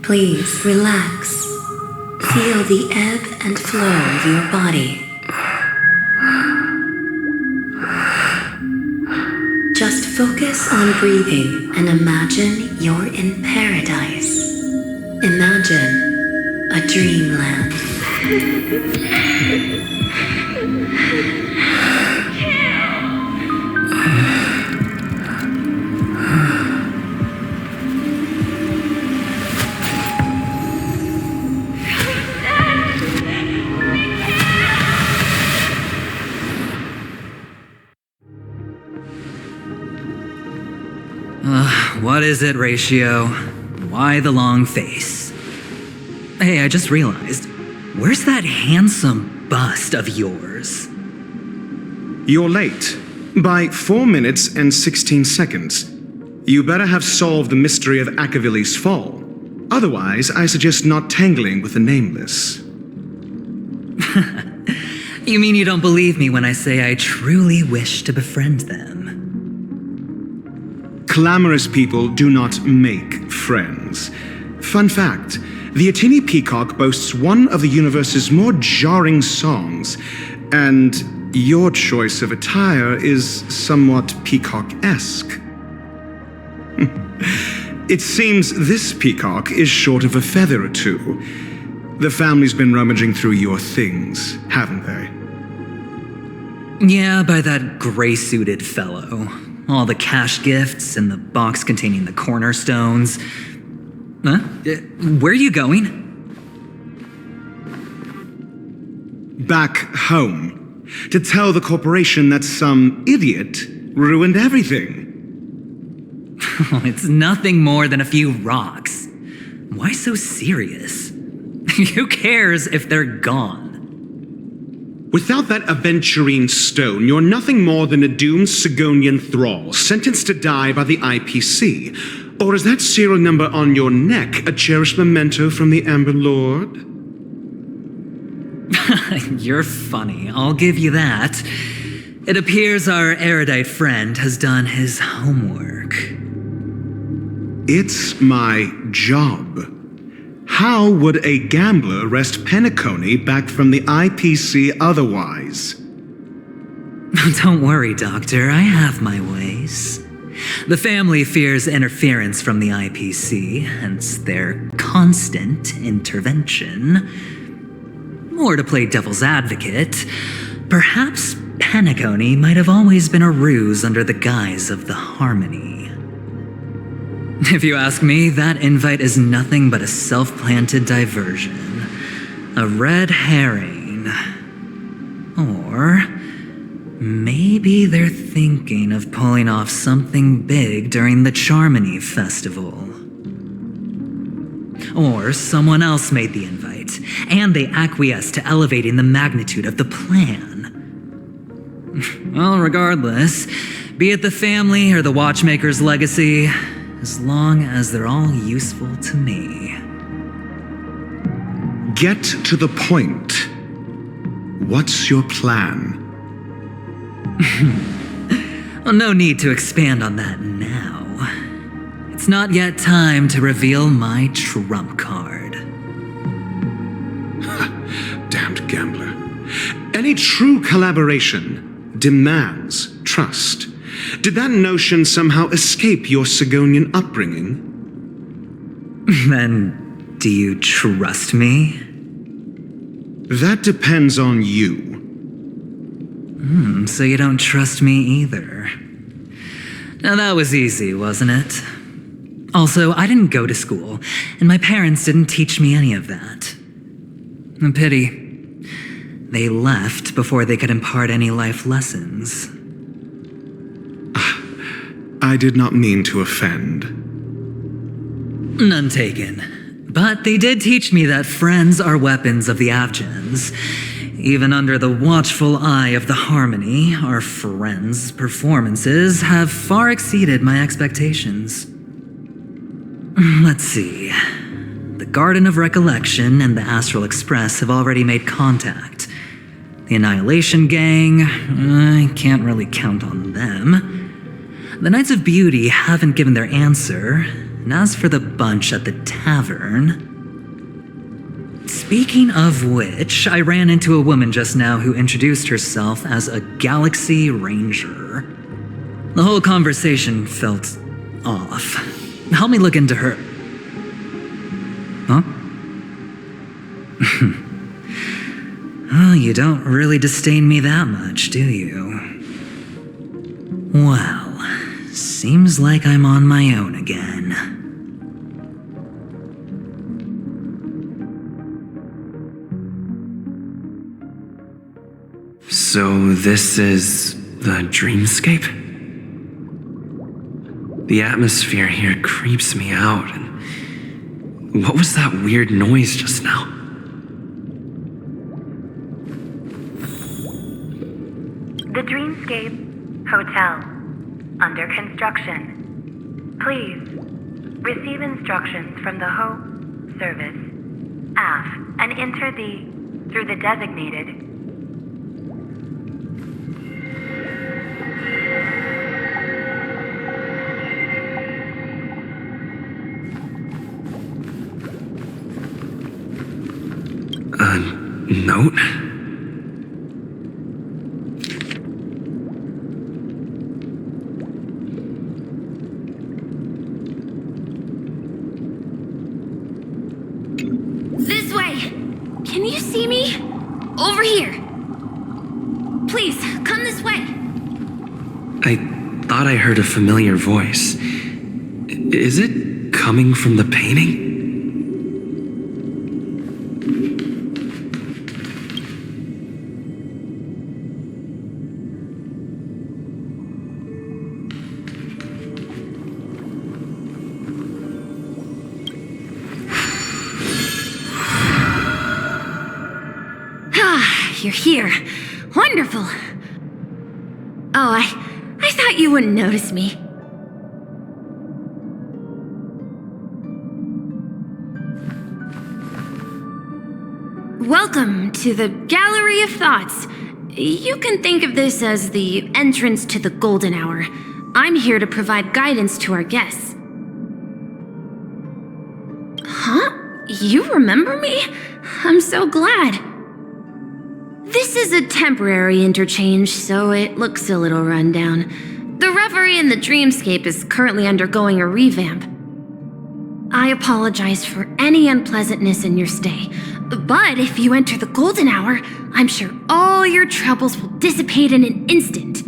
Please relax. Feel the ebb and flow of your body. Just focus on breathing and imagine you're in paradise. Imagine a dreamland. What is it, Ratio? Why the long face? Hey, I just realized, where's that handsome bust of yours? You're late. By 4 minutes and 16 seconds. You better have solved the mystery of Akavili's fall. Otherwise, I suggest not tangling with the nameless. You mean you don't believe me when I say I truly wish to befriend them? Clamorous people do not make friends. Fun fact, the Atini Peacock boasts one of the universe's more jarring songs, and your choice of attire is somewhat peacock-esque. It seems this peacock is short of a feather or two. The family's been rummaging through your things, haven't they? Yeah, by that gray-suited fellow. All the cash gifts and the box containing the cornerstones. Huh? Where are you going? Back home. To tell the corporation that some idiot ruined everything. It's nothing more than a few rocks. Why so serious? Who cares if they're gone? Without that aventurine stone, you're nothing more than a doomed Sigonian thrall, sentenced to die by the IPC. Or is that serial number on your neck a cherished memento from the Amber Lord? You're funny, I'll give you that. It appears our erudite friend has done his homework. It's my job. How would a gambler wrest Penacony back from the IPC otherwise? Don't worry, Doctor, I have my ways. The family fears interference from the IPC, hence their constant intervention. Or to play devil's advocate, perhaps Penacony might have always been a ruse under the guise of the Harmony. If you ask me, that invite is nothing but a self-planted diversion. A red herring. Or maybe they're thinking of pulling off something big during the Charmony Festival. Or someone else made the invite, and they acquiesced to elevating the magnitude of the plan. Well, regardless, be it the family or the Watchmaker's legacy, as long as they're all useful to me. Get to the point. What's your plan? Well, no need to expand on that now. It's not yet time to reveal my trump card. Damned gambler. Any true collaboration demands trust. Did that notion somehow escape your Sigonian upbringing? Then, do you trust me? That depends on you. So you don't trust me either. Now that was easy, wasn't it? Also, I didn't go to school, and my parents didn't teach me any of that. A pity. They left before they could impart any life lessons. I did not mean to offend. None taken. But they did teach me that friends are weapons of the Avgens. Even under the watchful eye of the Harmony, our friends' performances have far exceeded my expectations. Let's see. The Garden of Recollection and the Astral Express have already made contact. The Annihilation Gang, I can't really count on them. The Knights of Beauty haven't given their answer, and as for the bunch at the tavern... Speaking of which, I ran into a woman just now who introduced herself as a Galaxy Ranger. The whole conversation felt off. Help me look into her... Huh? Oh, you don't really disdain me that much, do you? Well, seems like I'm on my own again. So this is the dreamscape? The atmosphere here creeps me out, and what was that weird noise just now? The Dreamscape Hotel. Under construction. Please receive instructions from the Ho service, AF, and enter through the designated Note? This way! Can you see me? Over here! Please, come this way! I thought I heard a familiar voice. Is it coming from the painting? You're here. Wonderful. Oh, I thought you wouldn't notice me. Welcome to the Gallery of Thoughts. You can think of this as the entrance to the Golden Hour. I'm here to provide guidance to our guests. Huh? You remember me? I'm so glad. This is a temporary interchange, so it looks a little rundown. The Reverie in the Dreamscape is currently undergoing a revamp. I apologize for any unpleasantness in your stay, but if you enter the Golden Hour, I'm sure all your troubles will dissipate in an instant.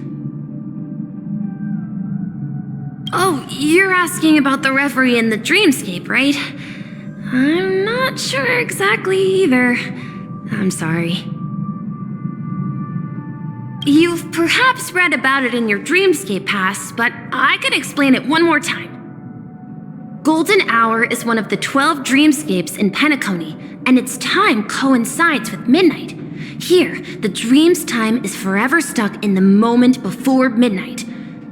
Oh, you're asking about the Reverie in the Dreamscape, right? I'm not sure exactly either. I'm sorry. You've perhaps read about it in your Dreamscape past, but I could explain it one more time. Golden Hour is one of the 12 dreamscapes in Penacony, and its time coincides with midnight. Here, the dream's time is forever stuck in the moment before midnight.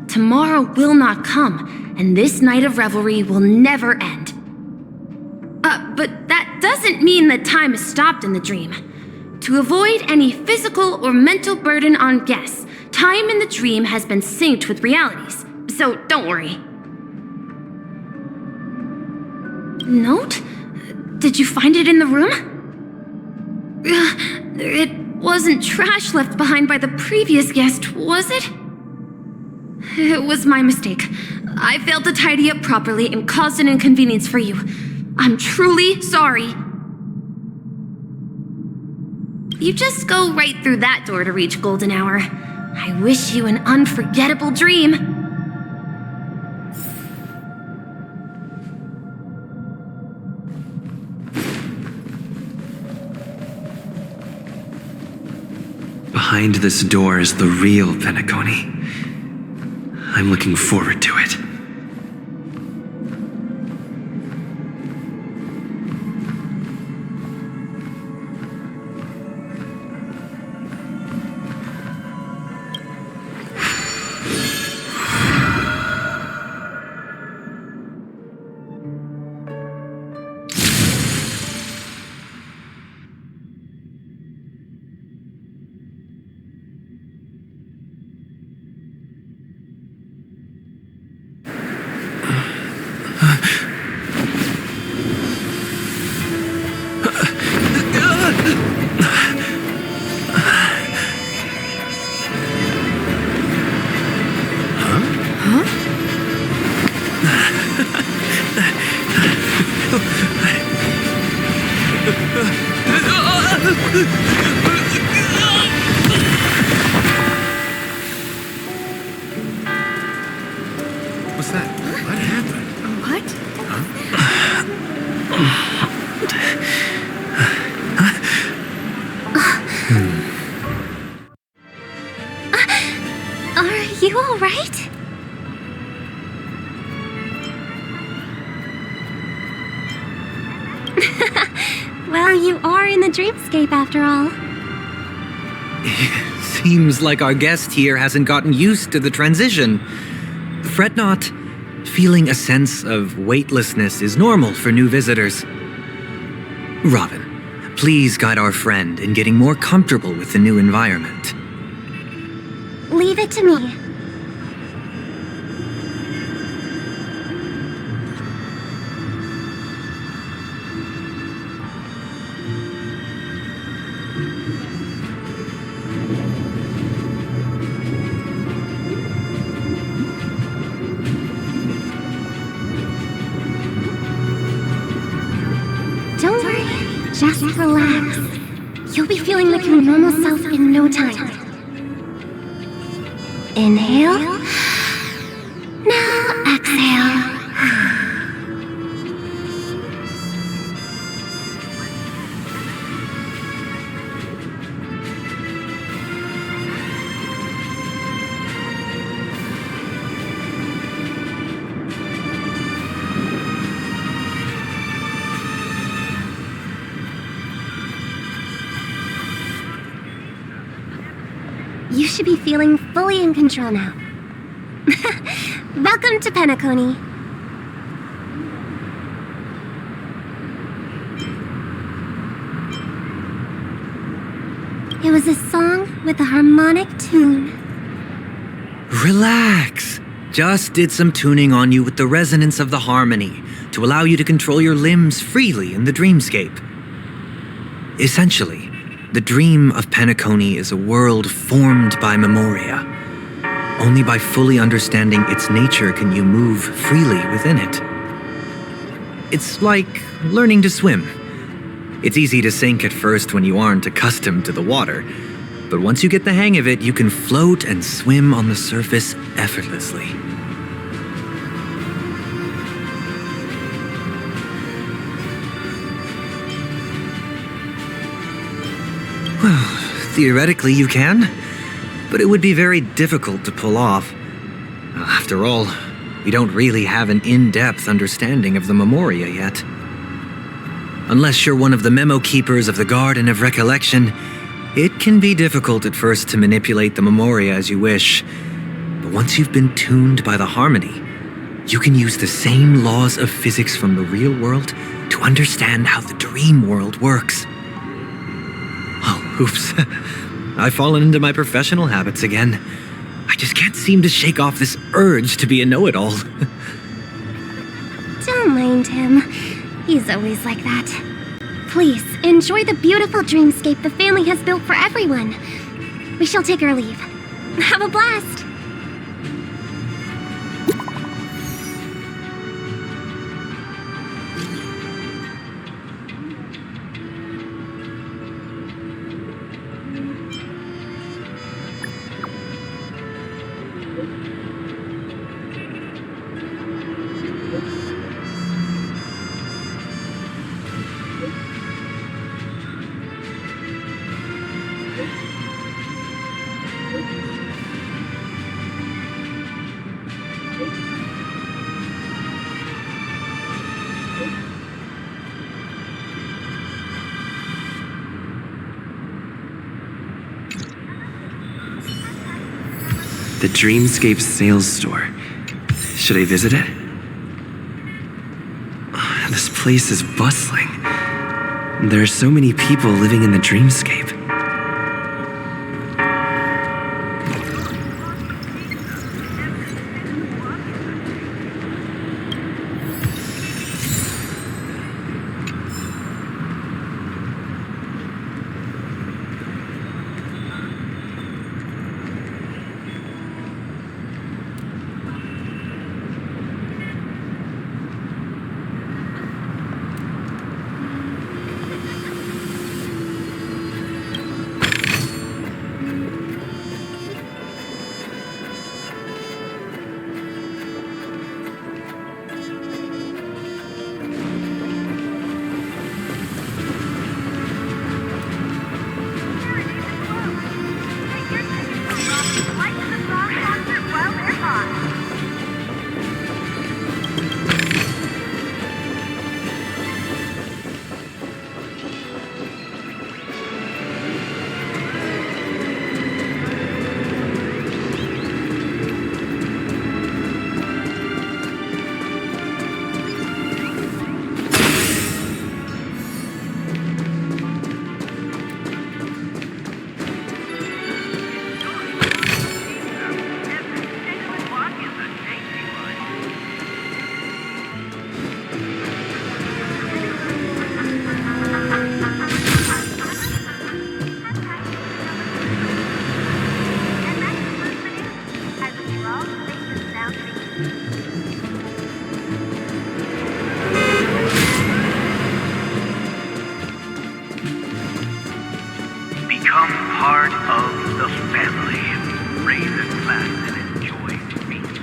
Tomorrow will not come, and this night of revelry will never end. But that doesn't mean that time is stopped in the dream. To avoid any physical or mental burden on guests, time in the dream has been synced with realities, so don't worry. Note? Did you find it in the room? It wasn't trash left behind by the previous guest, was it? It was my mistake. I failed to tidy up properly and caused an inconvenience for you. I'm truly sorry. You just go right through that door to reach Golden Hour. I wish you an unforgettable dream. Behind this door is the real Penacony. I'm looking forward to it. What's that? What happened? What? Are you all right? Well, you are in the dreamscape after all. Seems like our guest here hasn't gotten used to the transition. Fret not. Feeling a sense of weightlessness is normal for new visitors. Robin, please guide our friend in getting more comfortable with the new environment. Leave it to me. Don't worry, just relax. You'll be feeling like your normal self in no time. Inhale. Now exhale. You should be feeling fully in control now. Welcome to Penacony. It was a song with a harmonic tune. Relax. Just did some tuning on you with the resonance of the harmony to allow you to control your limbs freely in the dreamscape. Essentially, the dream of Penacony is a world formed by memoria. Only by fully understanding its nature can you move freely within it. It's like learning to swim. It's easy to sink at first when you aren't accustomed to the water, but once you get the hang of it, you can float and swim on the surface effortlessly. Well, theoretically you can, but it would be very difficult to pull off. After all, we don't really have an in-depth understanding of the memoria yet. Unless you're one of the memo keepers of the Garden of Recollection, it can be difficult at first to manipulate the memoria as you wish. But once you've been tuned by the harmony, you can use the same laws of physics from the real world to understand how the dream world works. Oh, oops. I've fallen into my professional habits again. I just can't seem to shake off this urge to be a know-it-all. Don't mind him. He's always like that. Please, enjoy the beautiful dreamscape the family has built for everyone. We shall take our leave. Have a blast! The Dreamscape sales store. Should I visit it? This place is bustling. There are so many people living in the Dreamscape. Become part of the family. Raise a glass and enjoy meat.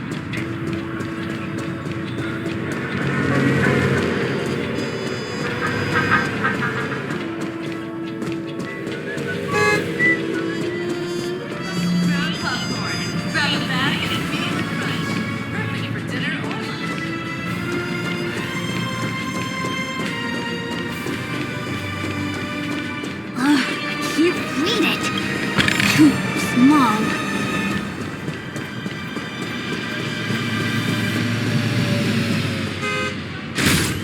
Grab popcorn, grab a bag, and feel the crunch. Perfect for dinner or lunch. I can't read it. Too small.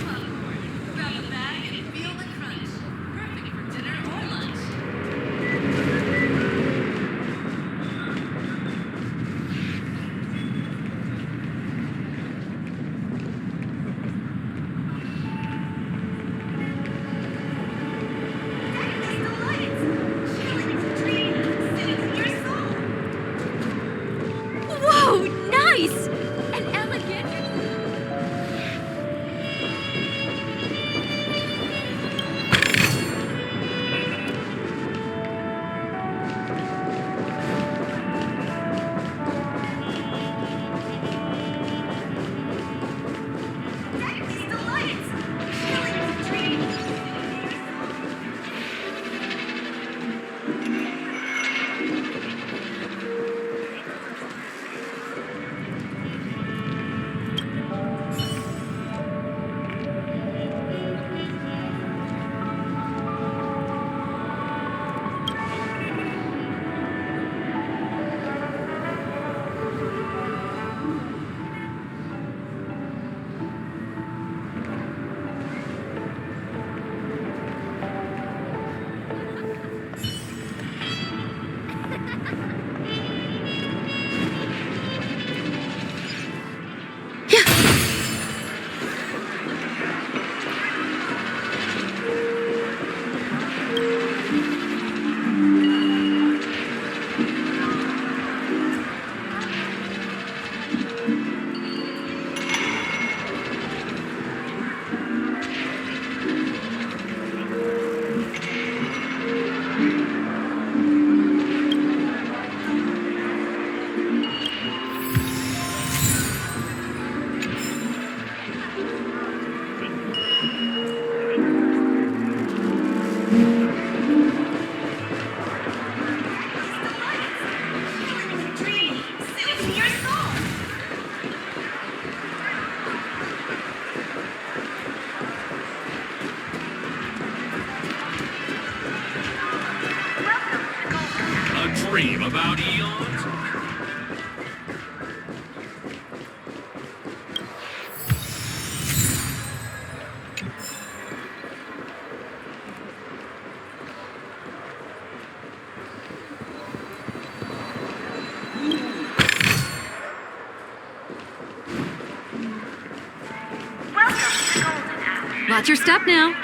Popcorn, grab a bag, and feel the crunch. Perfect for dinner or lunch. Whoa, nice! And elegant. A dream about eons? Watch your step now.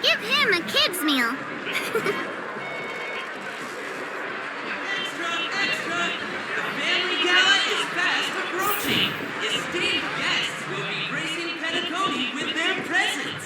Give him a kid's meal. Extra, extra! The family gala is fast approaching. Esteemed guests will be gracing Penacony with their presence.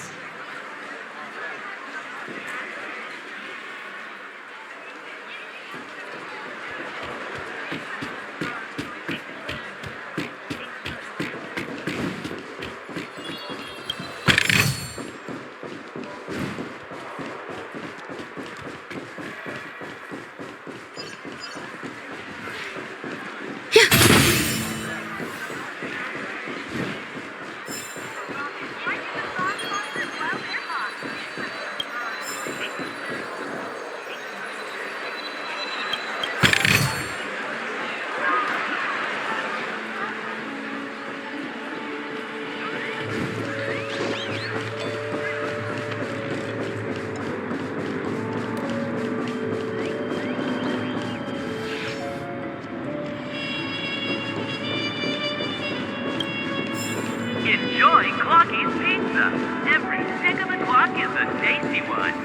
Enjoy Clocky's Pizza. Every stick of the clock is a tasty one.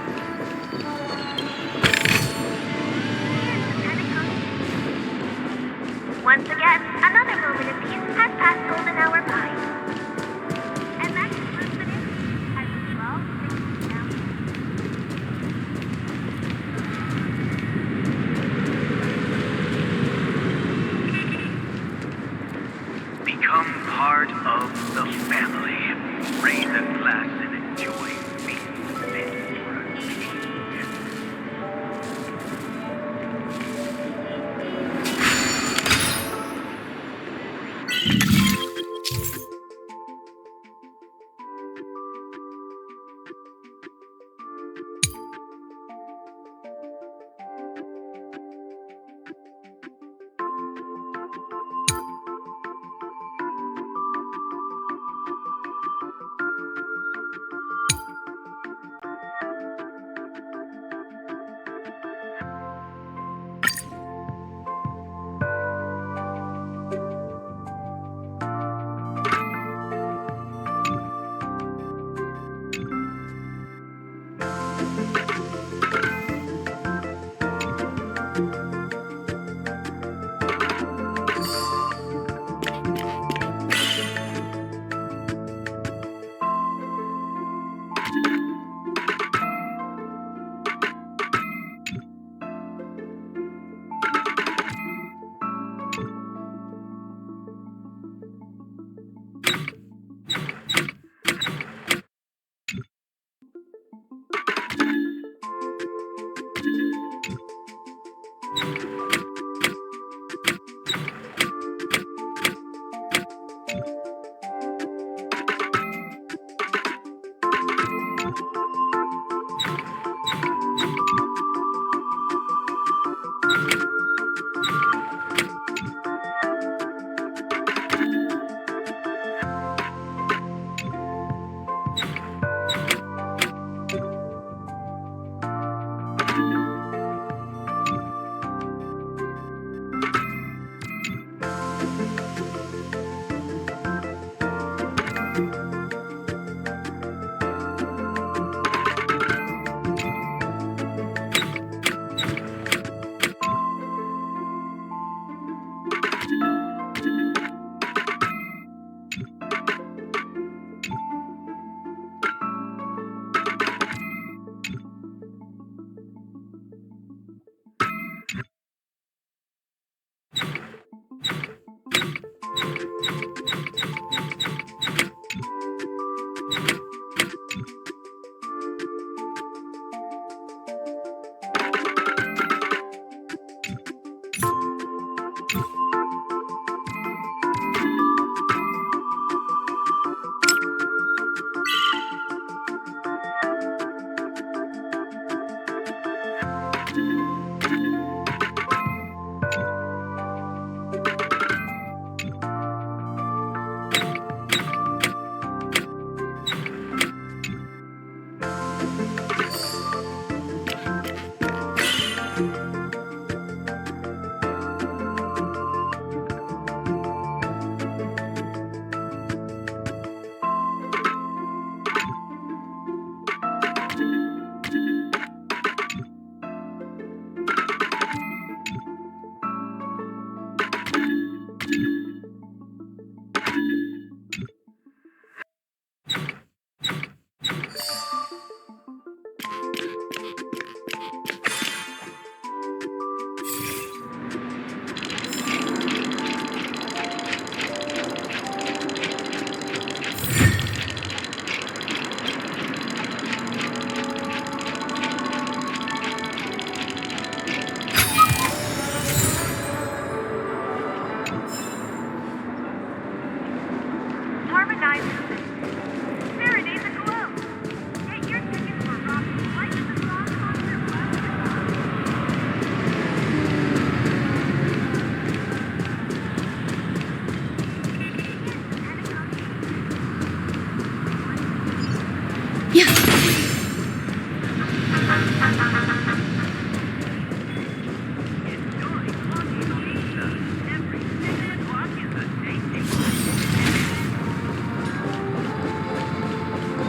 Once again, another moment of peace has passed golden hour by. And that concludes the news. As we all sing down. Become part of the family. Raise a glass and enjoy feast fit for a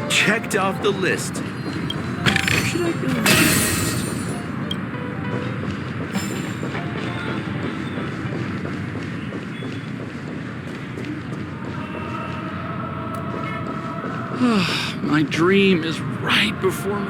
Checked off the list. Where should I go next? My dream is right before me.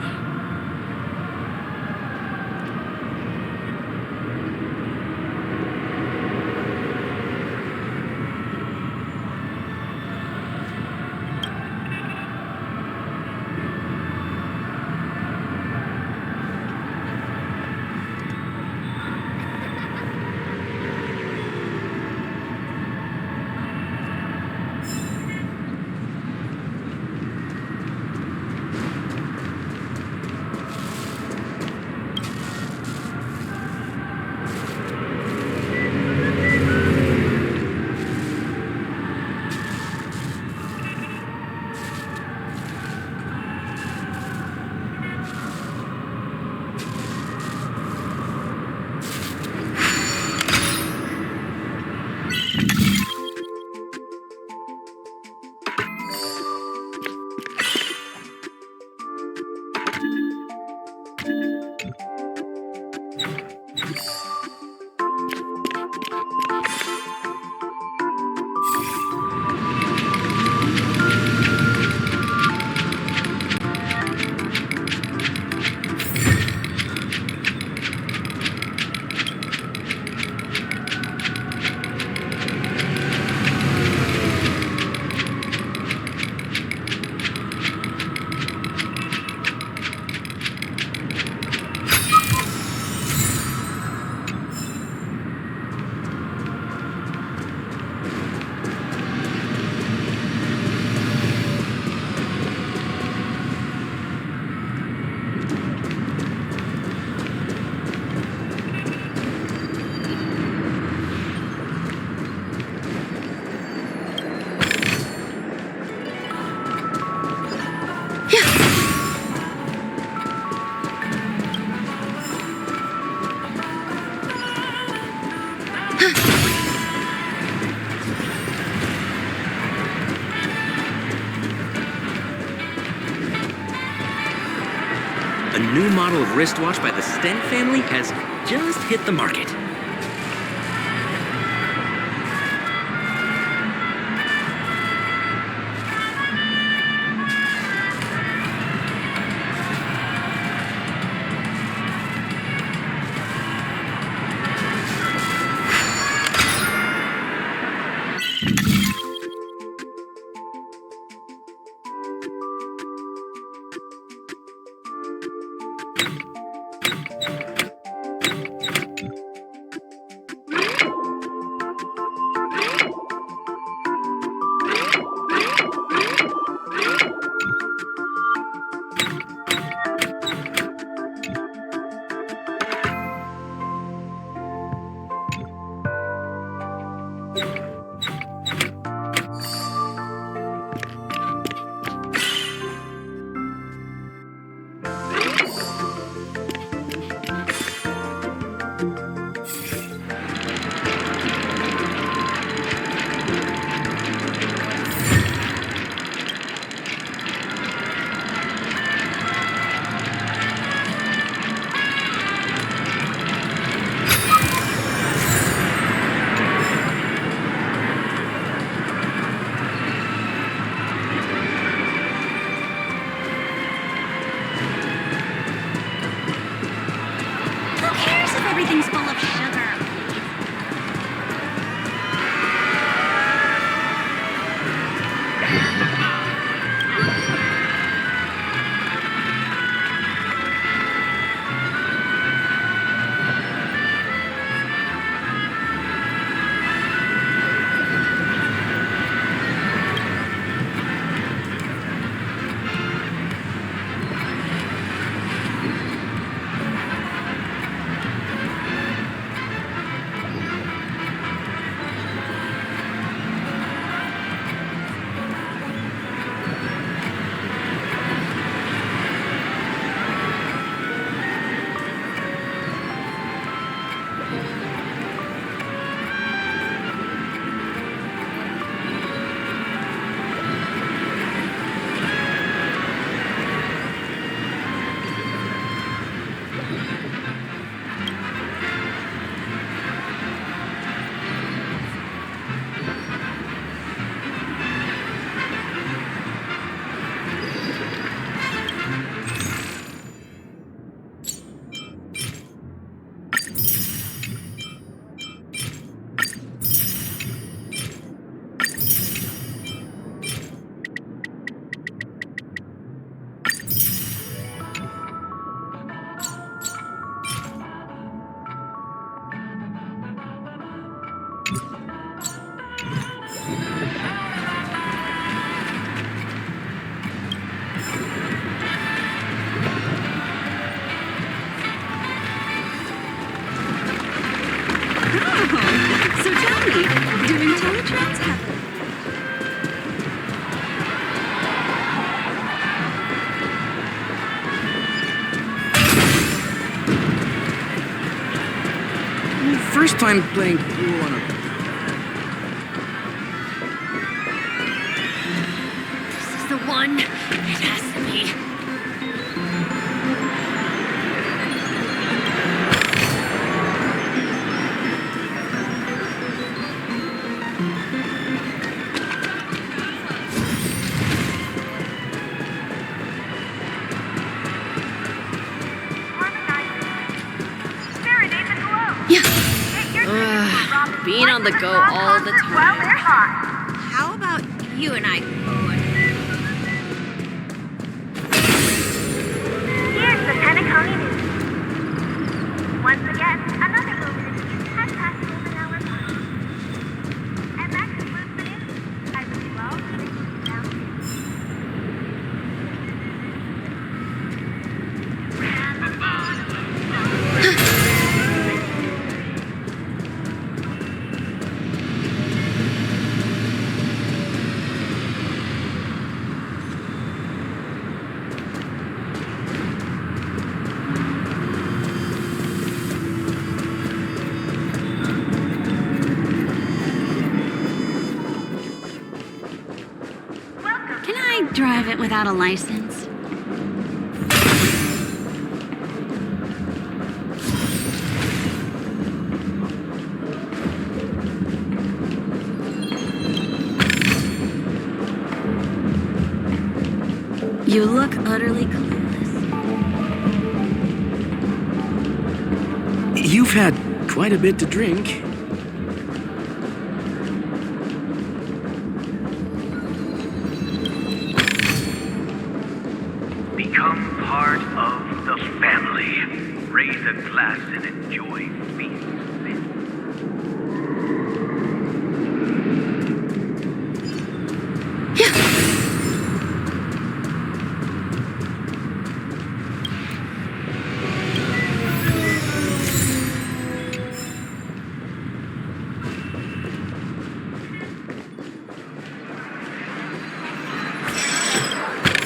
A new model of wristwatch by the Stent family has just hit the market. Everything's full of sugar. first time playing pool on a... This is the one. It has to be. Being on the go all the time. Well, they're hot. How about you and I? Here's the Penacony news. Once again, another movement has passed golden hour mark. And that concludes the news. I wish you all a good down. Can I drive it without a license? You look utterly clueless. You've had quite a bit to drink. Become part of the family. Raise a glass and enjoy feast.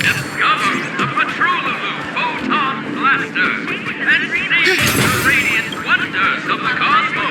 Discover the Patrolaboo Photon Blaster and see the radiant wonders of the cosmos.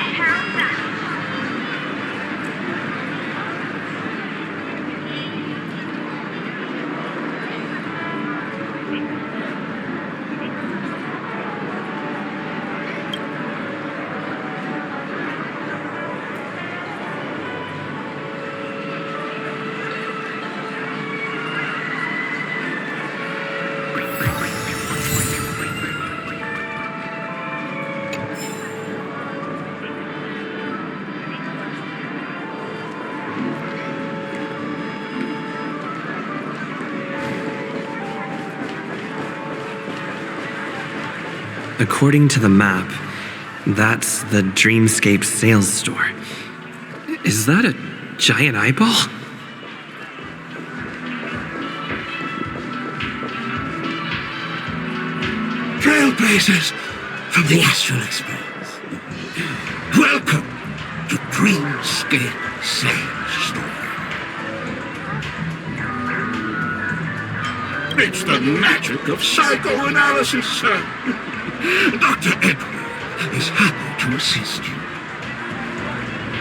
According to the map, that's the Dreamscape sales store. Is that a giant eyeball? Trailblazers from the Astral Express. Welcome to Dreamscape Sales Store. It's the magic of psychoanalysis, sir. Dr. Edward is happy to assist you.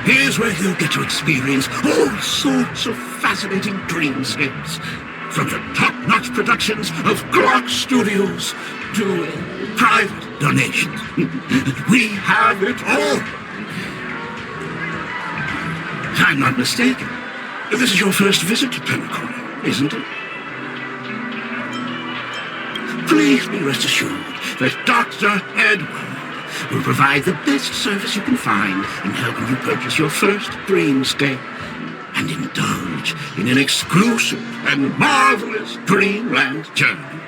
Here's where you'll get to experience all sorts of fascinating dreamscapes. From the top-notch productions of Glock Studios to private donations. We have it all. I'm not mistaken. This is your first visit to Penacony, isn't it? Please be rest assured that Dr. Edward will provide the best service you can find in helping you purchase your first dreamscape and indulge in an exclusive and marvelous dreamland journey.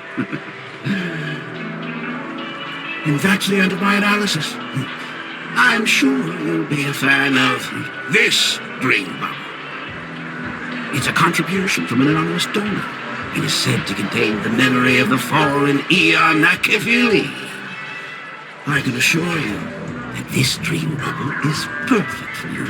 And that's the end of my analysis. I'm sure you'll be a fan of this dream bubble. It's a contribution from an anonymous donor. It is said to contain the memory of the fallen Eon Nakivili. I can assure you that this dream bubble is perfect for you.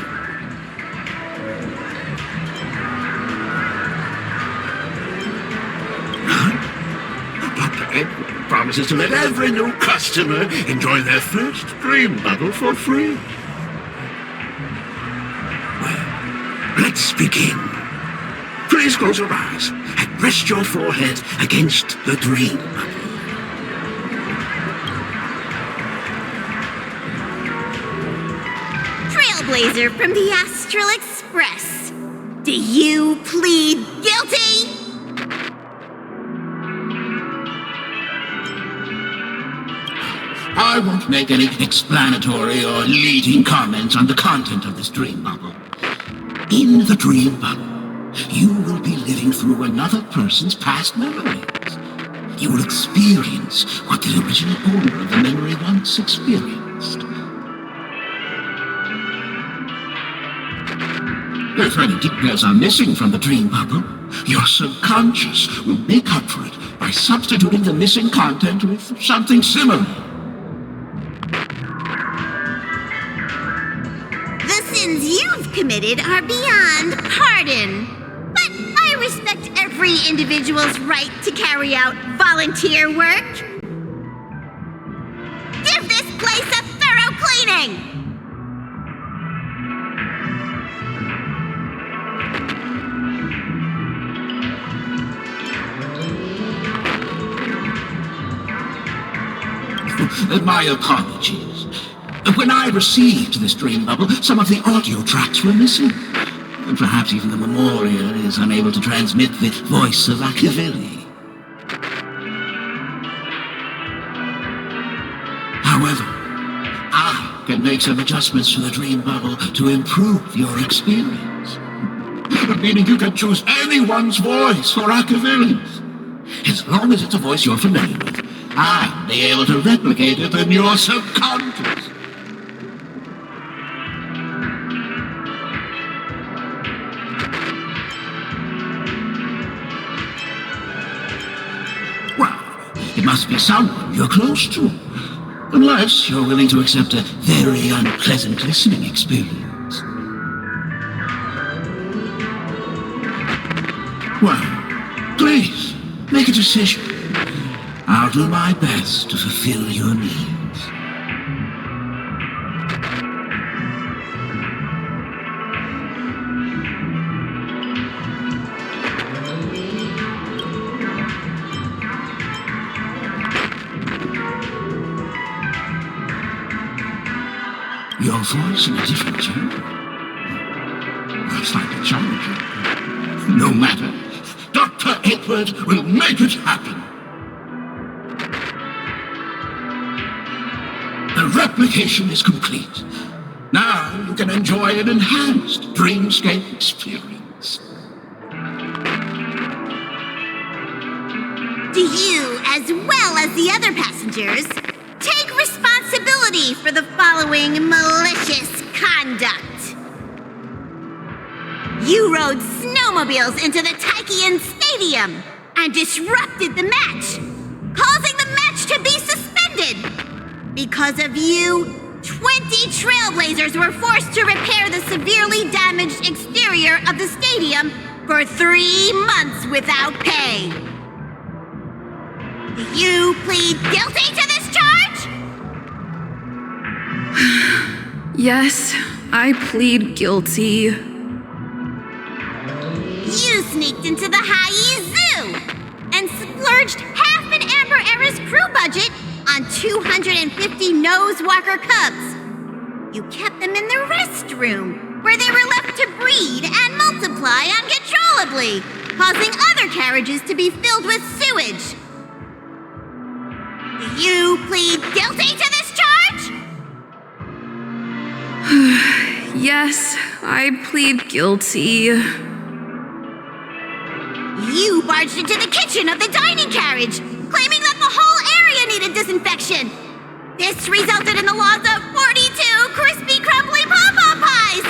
Dr. Edward promises to let every new customer enjoy their first dream bubble for free. let's begin. Please close your eyes and rest your forehead against the dream bubble. Trailblazer from the Astral Express. Do you plead guilty? I won't make any explanatory or leading comments on the content of this dream bubble. In the dream bubble, you will be living through another person's past memories. You will experience what the original owner of the memory once experienced. If any details are missing from the dream bubble, your subconscious will make up for it by substituting the missing content with something similar. The sins you've committed are beyond pardon. But I respect every individual's right to carry out volunteer work. Give this place a thorough cleaning! My apologies. When I received this dream bubble, some of the audio tracks were missing. Perhaps even the memorial is unable to transmit the voice of Machiavelli. However, I can make some adjustments to the dream bubble to improve your experience. Meaning you can choose anyone's voice for Machiavelli's. As long as it's a voice you're familiar with, I'll be able to replicate it in your subconscious. Well, it must be someone you're close to. Unless you're willing to accept a very unpleasant listening experience. Well, please, make a decision. I'll do my best to fulfill your needs. Your voice in a different tone? That's like a challenge. No matter. Dr. Edward will make it happen. The replication is complete. Now you can enjoy an enhanced dreamscape experience. Do you, as well as the other passengers, take responsibility for the following malicious conduct? You rode snowmobiles into the Taikian Stadium and disrupted the match, causing the match to be suspended. Because of you, 20 Trailblazers were forced to repair the severely damaged exterior of the stadium for 3 months without pay. Do you plead guilty to this charge? Yes, I plead guilty. You sneaked into the Haie Zoo and splurged half an Amber Era's crew budget on 250 Nosewalker cubs. You kept them in the restroom, where they were left to breed and multiply uncontrollably, causing other carriages to be filled with sewage. Do you plead guilty to this charge? Yes, I plead guilty. You barged into the kitchen of the dining carriage, claiming that the whole area needed disinfection. This resulted in the loss of 42 crispy, crumbly pom-pom pies.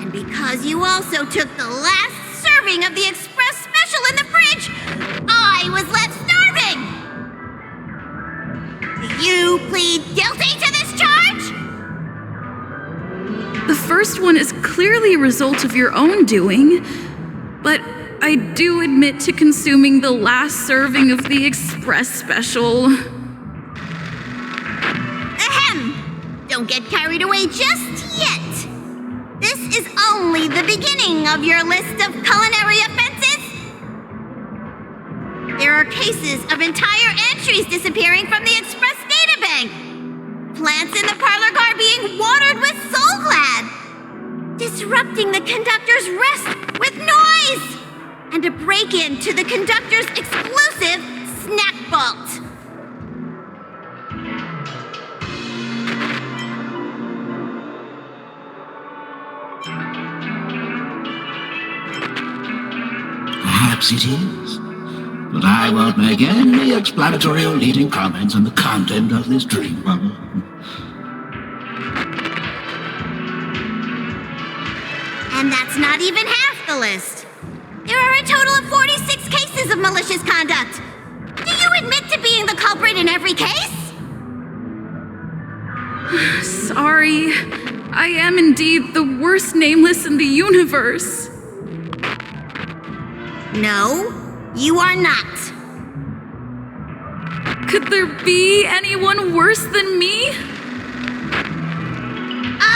And because you also took the last serving of the Express Special in the fridge, I was left starving. Do you plead guilty to this charge? The first one is clearly a result of your own doing, but I do admit to consuming the last serving of the Express Special. Ahem! Don't get carried away just yet. This this is only the beginning of your list of culinary offenses. There are cases of entire entries disappearing from the Express data bank. Plants in the parlor car being watered with Soul Glad. Disrupting the conductor's rest with noise. And a break-in to the conductor's exclusive snack vault. Perhaps it is, but I won't make any explanatory or leading comments on the content of this dream bubble. And that's not even half the list. There are a total of 46 cases of malicious conduct. Do you admit to being the culprit in every case? Sorry. I am indeed the worst nameless in the universe. No, you are not. Could there be anyone worse than me?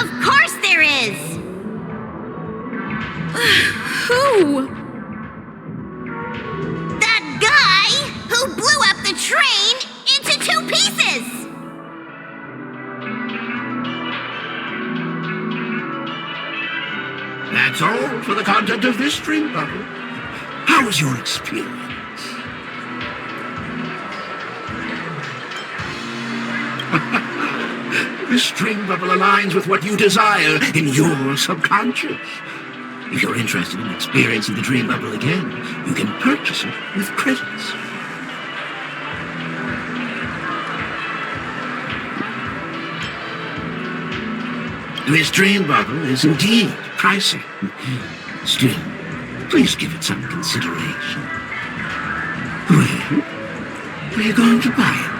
Of course there is! Who? That guy who blew up the train into 2 pieces! That's all for the content of this dream bubble. How was your experience? This dream bubble aligns with what you desire in your subconscious. If you're interested in experiencing the dream bubble again, you can purchase it with credits. This dream bubble is indeed pricey. Still, please give it some consideration. Well, are you going to buy it?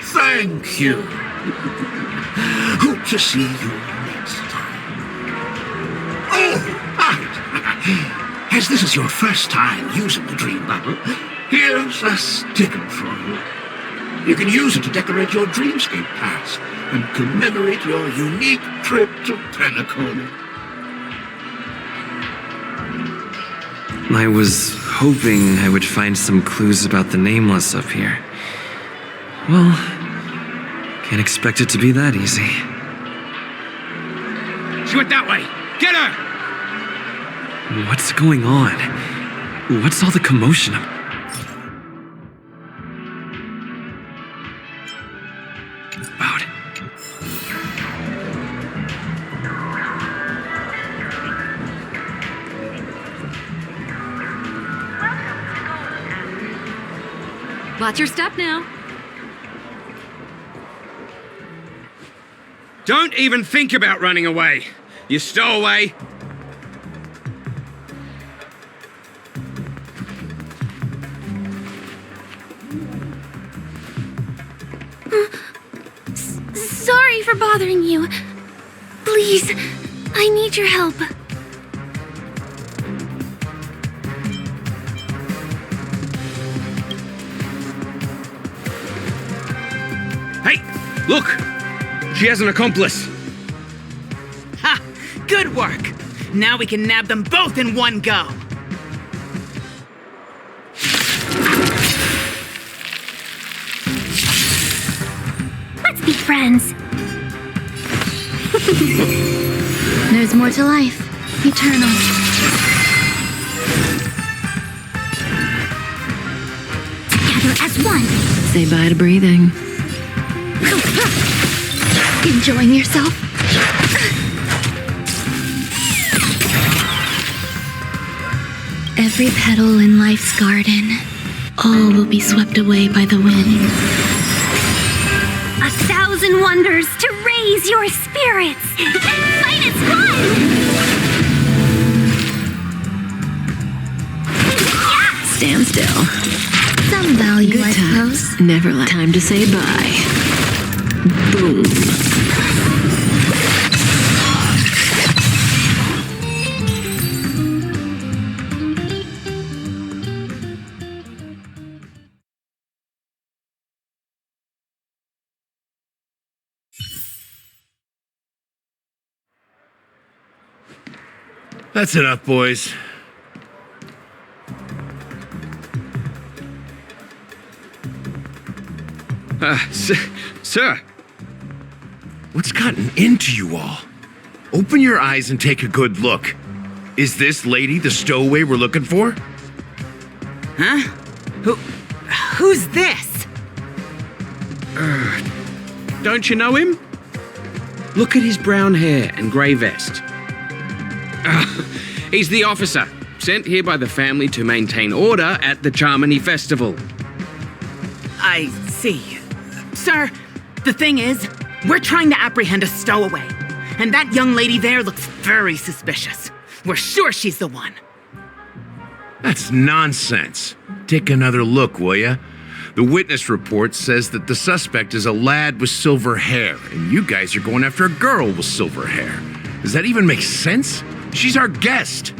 Thank you. Hope to see you next time. Oh, right. As this is your first time using the dream bubble, here's a sticker for you. You can use it to decorate your dreamscape pass and commemorate your unique trip to Penacony. I was hoping I would find some clues about the Nameless up here. Well, can't expect it to be that easy. She went that way! Get her! What's going on? What's all the commotion about? Watch your step now. Don't even think about running away. You stowaway. Sorry for bothering you. Please, I need your help. Hey, look! She has an accomplice. Ha! Good work! Now we can nab them both in one go. Let's be friends. There's more to life. Eternal. Together as one. Say bye to breathing. Enjoying yourself? Every petal in life's garden, all will be swept away by the wind. 1,000 wonders to raise your spirits. Fight is fun! Stand still. Some value, I suppose. Never let time to say bye. Boom. That's enough, boys. Sir. What's gotten into you all? Open your eyes and take a good look. Is this lady the stowaway we're looking for? Huh? Who's this? Don't you know him? Look at his brown hair and grey vest. He's the officer, sent here by the family to maintain order at the Charmony Festival. I see. Sir, the thing is, we're trying to apprehend a stowaway, and that young lady there looks very suspicious. We're sure she's the one. That's nonsense. Take another look, will ya? The witness report says that the suspect is a lad with silver hair, and you guys are going after a girl with silver hair. Does that even make sense? She's our guest.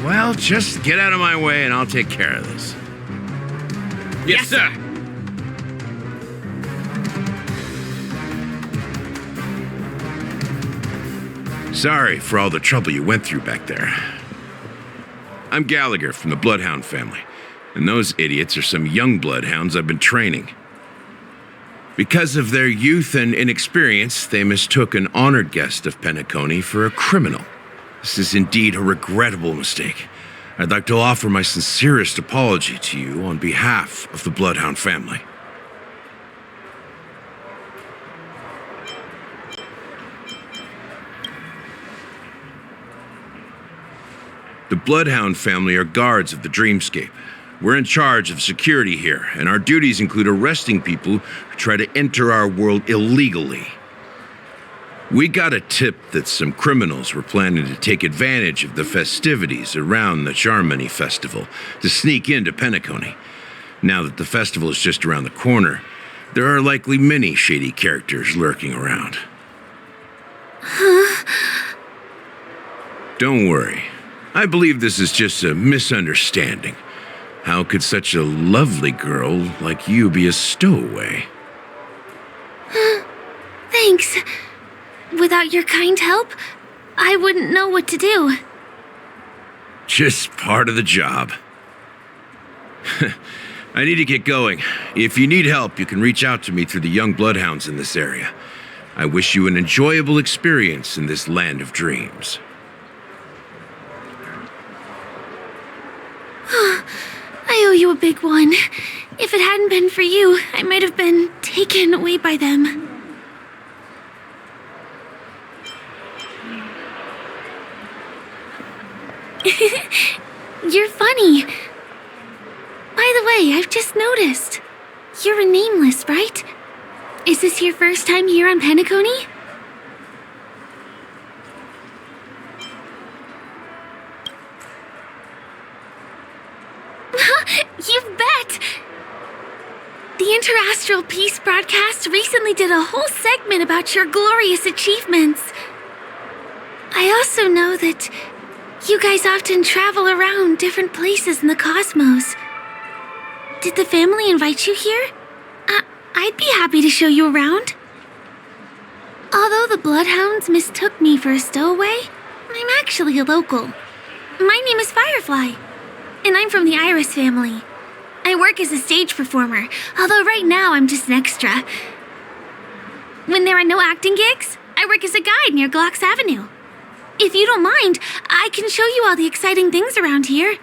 Well, just get out of my way and I'll take care of this. Yes, sir. Sorry for all the trouble you went through back there. I'm Gallagher from the Bloodhound family, and those idiots are some young bloodhounds I've been training. Because of their youth and inexperience, they mistook an honored guest of Penacony for a criminal. This is indeed a regrettable mistake. I'd like to offer my sincerest apology to you on behalf of the Bloodhound family. The Bloodhound family are guards of the Dreamscape. We're in charge of security here, and our duties include arresting people who try to enter our world illegally. We got a tip that some criminals were planning to take advantage of the festivities around the Charmony Festival to sneak into Penacony. Now that the festival is just around the corner, there are likely many shady characters lurking around. Don't worry. I believe this is just a misunderstanding. How could such a lovely girl like you be a stowaway? Thanks. Without your kind help, I wouldn't know what to do. Just part of the job. I need to get going. If you need help, you can reach out to me through the young bloodhounds in this area. I wish you an enjoyable experience in this land of dreams. I owe you a big one. If it hadn't been for you, I might have been taken away by them. You're funny. By the way, I've just noticed. You're a nameless, right? Is this your first time here on Penacony? You bet! The Interastral Peace broadcast recently did a whole segment about your glorious achievements. I also know that you guys often travel around different places in the cosmos. Did the family invite you here? I'd be happy to show you around. Although the Bloodhounds mistook me for a stowaway, I'm actually a local. My name is Firefly, and I'm from the Iris family. I work as a stage performer, although right now I'm just an extra. When there are no acting gigs, I work as a guide near Glocks Avenue. If you don't mind, I can show you all the exciting things around here.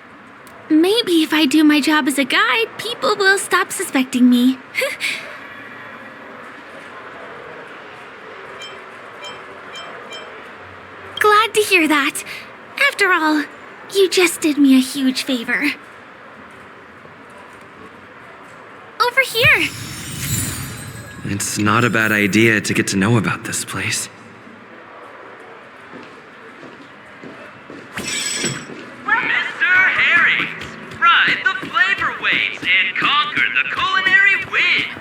Maybe if I do my job as a guide, people will stop suspecting me. Glad to hear that. After all, you just did me a huge favor. Over here! It's not a bad idea to get to know about this place. Mr. Herrings, ride the flavor waves and conquer the culinary winds.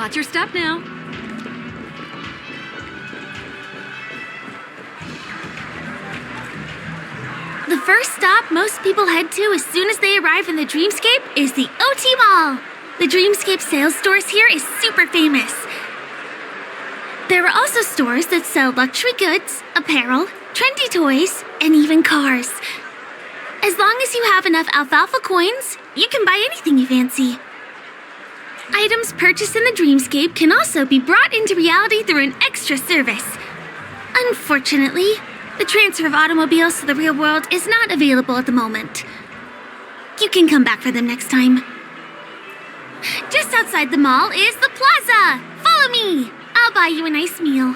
Watch your step now. The first stop most people head to as soon as they arrive in the Dreamscape is the OT Mall. The Dreamscape sales stores here is super famous. There are also stores that sell luxury goods, apparel, trendy toys, and even cars. As long as you have enough alfalfa coins, you can buy anything you fancy. Items purchased in the Dreamscape can also be brought into reality through an extra service. Unfortunately, the transfer of automobiles to the real world is not available at the moment. You can come back for them next time. Just outside the mall is the plaza! Follow me! I'll buy you a nice meal.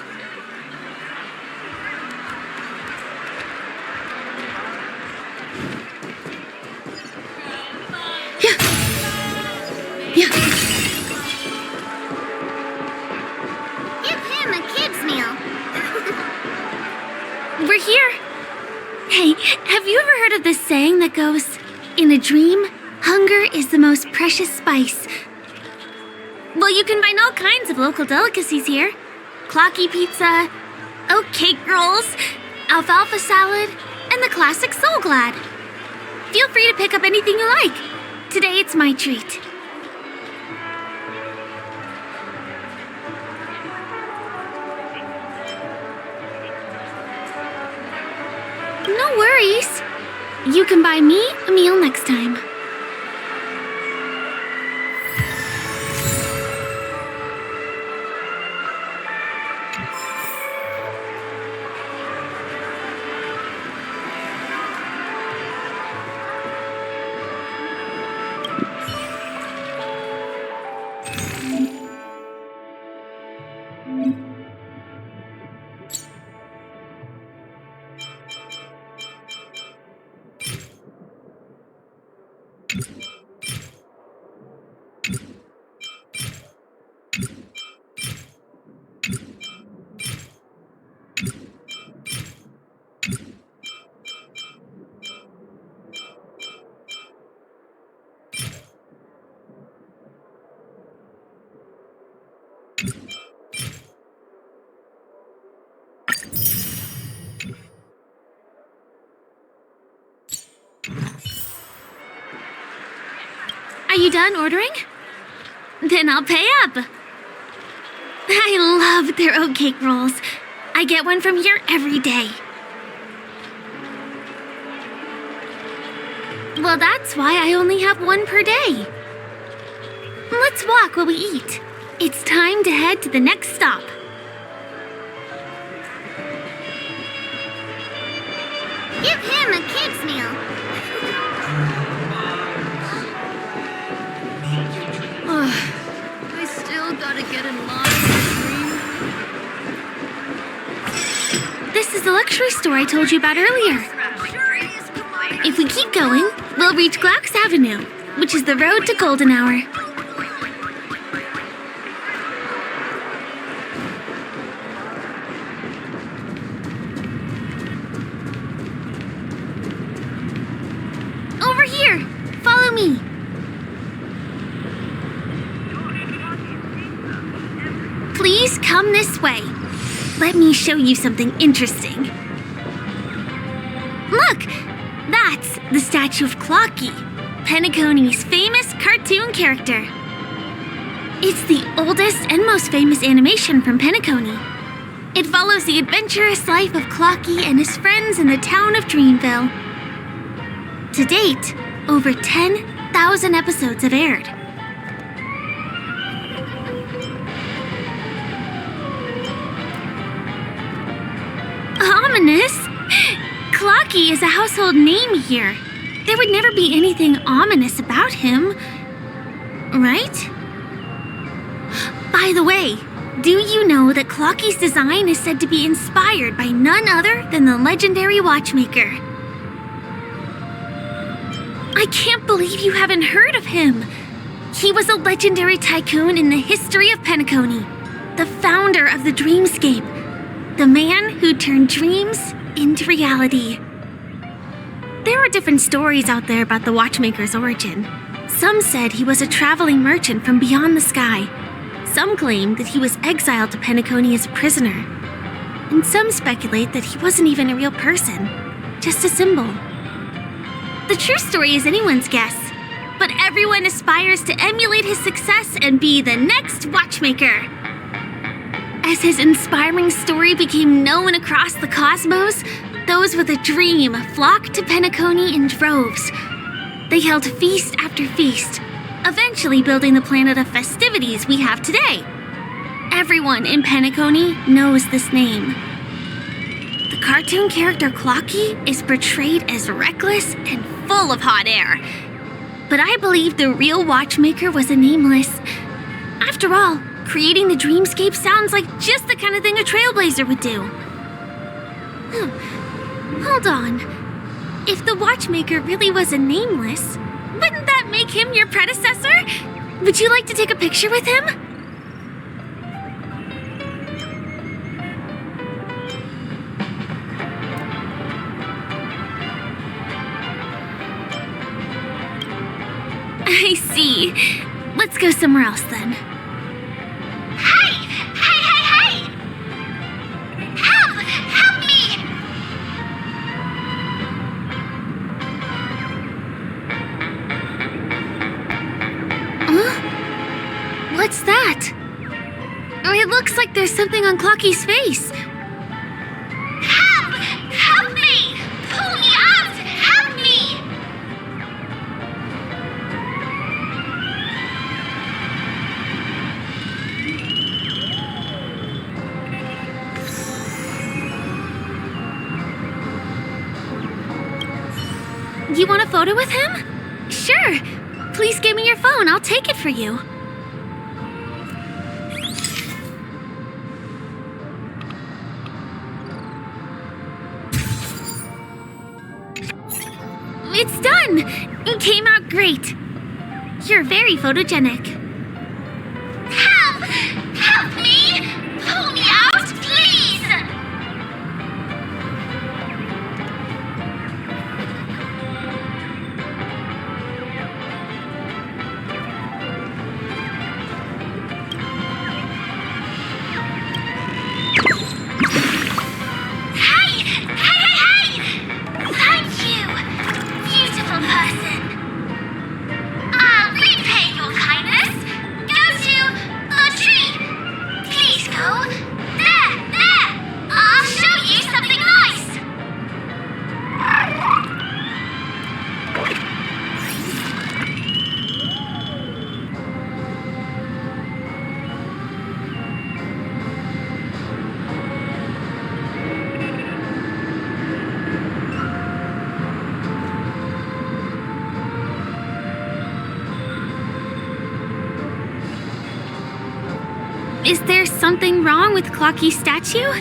Give him a kid's meal. We're here. Hey, have you ever heard of this saying that goes, in a dream, hunger is the most precious spice? Well, you can find all kinds of local delicacies here. Clocky pizza, oat cake rolls, alfalfa salad, and the classic Soul Glad. Feel free to pick up anything you like. Today it's my treat. No worries. You can buy me a meal next time. Are you done ordering? Then I'll pay up. I love their oat cake rolls. I get one from here every day. Well, that's why I only have one per day. Let's walk while we eat. It's time to head to the next stop. Give him a kid's meal. I still gotta get in line for the dream. This is the luxury store I told you about earlier. If we keep going, we'll reach Glauc's Avenue, which is the road to Golden Hour. Over here! Follow me! Please come this way. Let me show you something interesting. Look! That's the statue of Clocky, Penacony's famous cartoon character. It's the oldest and most famous animation from Penacony. It follows the adventurous life of Clocky and his friends in the town of Dreamville. To date, over 10,000 episodes have aired. Ominous? Clocky is a household name here. There would never be anything ominous about him, right? By the way, do you know that Clocky's design is said to be inspired by none other than the legendary watchmaker? I can't believe you haven't heard of him. He was a legendary tycoon in the history of Penacony, the founder of the Dreamscape, the man who turned dreams into reality. There are different stories out there about the watchmaker's origin. Some said he was a traveling merchant from beyond the sky. Some claim that he was exiled to Penacony as a prisoner, and some speculate that he wasn't even a real person, just a symbol. The true story is anyone's guess, but everyone aspires to emulate his success and be the next watchmaker. As his inspiring story became known across the cosmos, those with a dream flocked to Penacony in droves. They held feast after feast, eventually building the planet of festivities we have today. Everyone in Penacony knows this name. The cartoon character Clocky is portrayed as reckless and full of hot air. But I believe the real watchmaker was a nameless. After all, creating the dreamscape sounds like just the kind of thing a trailblazer would do. Hold on. If the watchmaker really was a nameless, wouldn't that make him your predecessor? Would you like to take a picture with him? I see. Let's go somewhere else then. Hey! Hey, hey, hey! Help! Help me! Huh? What's that? It looks like there's something on Clocky's face. Help! Help me! Pull me out! Help me! You want a photo with him? Sure. Please give me your phone. I'll take it for you. It's done! It came out great. You're very photogenic. Help! Help me! Pull me out, please! Hey! Hey, hey, hey! Thank you, beautiful person. I'll repay your kindness. Go to the tree. Please go. There, there. I'll show you something nice. Is there something wrong with Clocky's statue?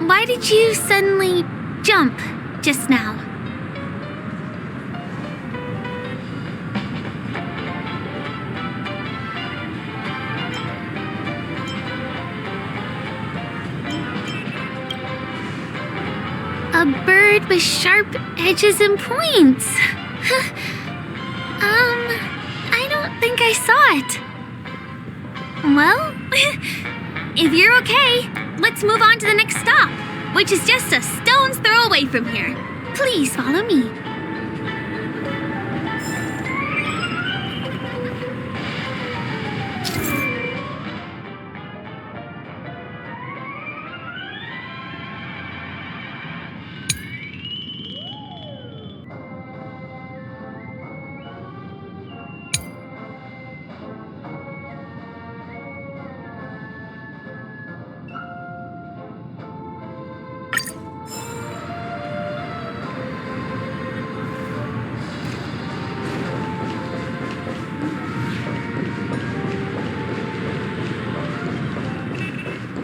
Why did you suddenly jump just now? A bird with sharp edges and points. I don't think I saw it. Well, if you're okay, let's move on to the next stop, which is just a stone's throw away from here. Please follow me.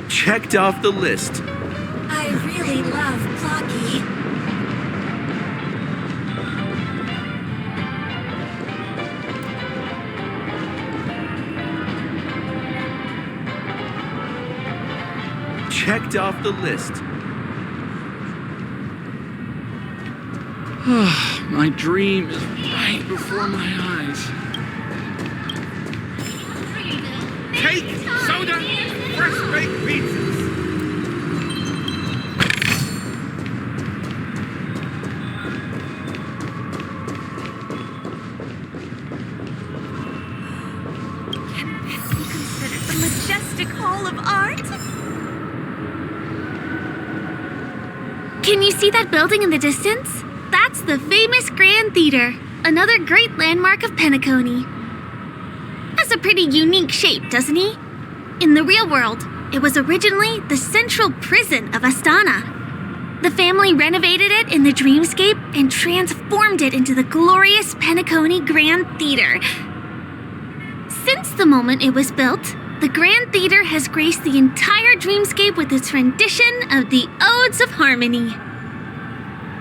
Checked off the list. I really love Clocky. Checked off the list. My dream is right before my eyes. cake, soda, fresh-baked pizzas. Can this be considered the majestic hall of art? Can you see that building in the distance? That's the famous Grand Theater, another great landmark of Penacony. Has a pretty unique shape, doesn't he? In the real world, it was originally the central prison of Astana. The family renovated it in the dreamscape and transformed it into the glorious Penacony Grand Theater. Since the moment it was built, the Grand Theater has graced the entire dreamscape with its rendition of the Odes of Harmony.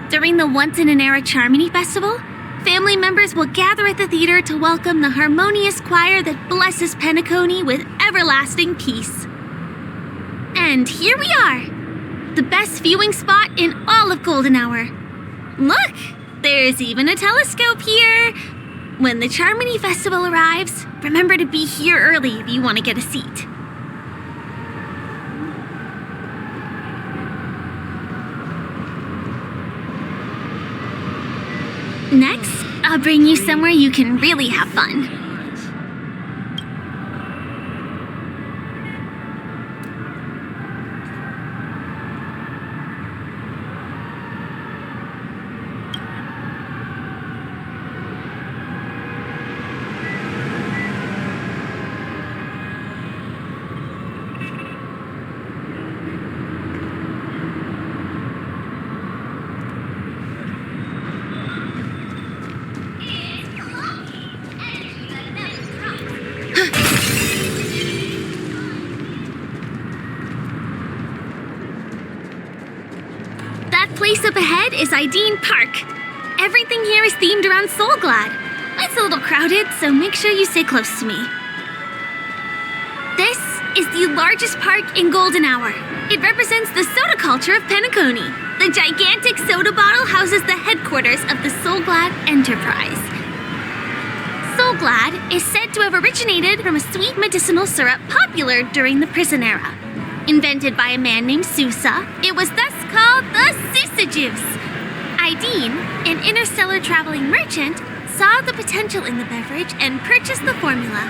During the Once-in-an-Era Charmony Festival, family members will gather at the theater to welcome the harmonious choir that blesses Penacony with everlasting peace. And here we are, the best viewing spot in all of Golden Hour. Look, there's even a telescope here. When the Charmony Festival arrives, remember to be here early if you want to get a seat. Next, I'll bring you somewhere you can really have fun. That place up ahead is Ideen Park. Everything here is themed around Soulglad. It's a little crowded, so make sure you stay close to me. This is the largest park in Golden Hour. It represents the soda culture of Penacony. The gigantic soda bottle houses the headquarters of the Soulglad Enterprise. Soulglad is said to have originated from a sweet medicinal syrup popular during the prison era. Invented by a man named Sousa, it was thus called the Sousa Juice. Ideen, an interstellar traveling merchant, saw the potential in the beverage and purchased the formula.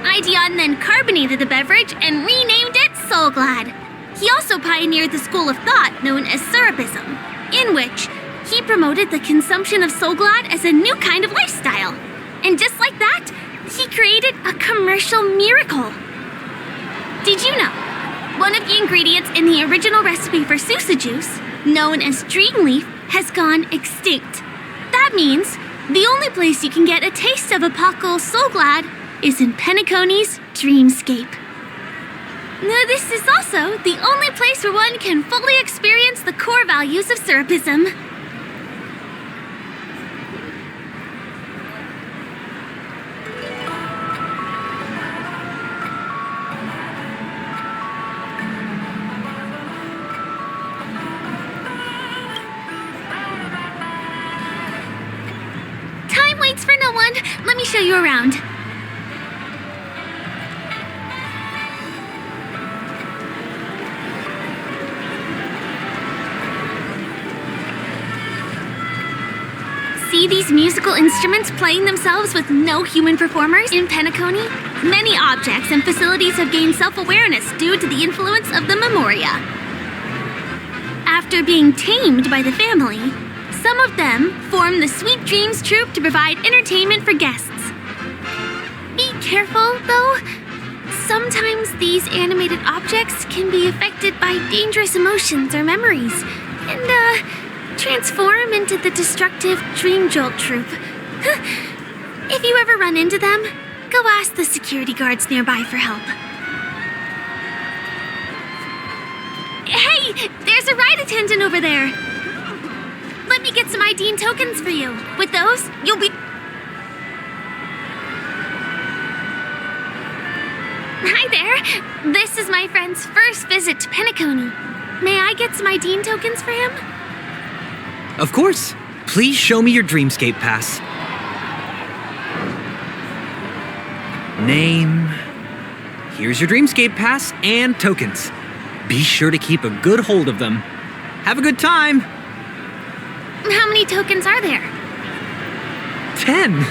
Ideon then carbonated the beverage and renamed it Soulglad. He also pioneered the school of thought known as Syrupism, in which he promoted the consumption of Soulglad as a new kind of lifestyle. And just like that, he created a commercial miracle. Did you know? One of the ingredients in the original recipe for Sousa Juice, known as Dreamleaf, has gone extinct. That means the only place you can get a taste of Apocal Soulglad is in Penacony's Dreamscape. This is also the only place where one can fully experience the core values of Syrupism. Time waits for no one. Let me show you around. See these musical instruments playing themselves with no human performers in Penacony? Many objects and facilities have gained self-awareness due to the influence of the Memoria. After being tamed by the family, some of them form the Sweet Dreams Troupe to provide entertainment for guests. Be careful, though. Sometimes these animated objects can be affected by dangerous emotions or memories, and transform into the destructive Dream Jolt Troupe. If you ever run into them, go ask the security guards nearby for help. Hey, there's a ride attendant over there. Let me get some Ideen tokens for you. With those, you'll be... Hi there. This is my friend's first visit to Penacony. May I get some Ideen tokens for him? Of course. Please show me your Dreamscape pass. Name, here's your Dreamscape Pass and tokens. Be sure to keep a good hold of them. Have a good time! How many tokens are there? 10!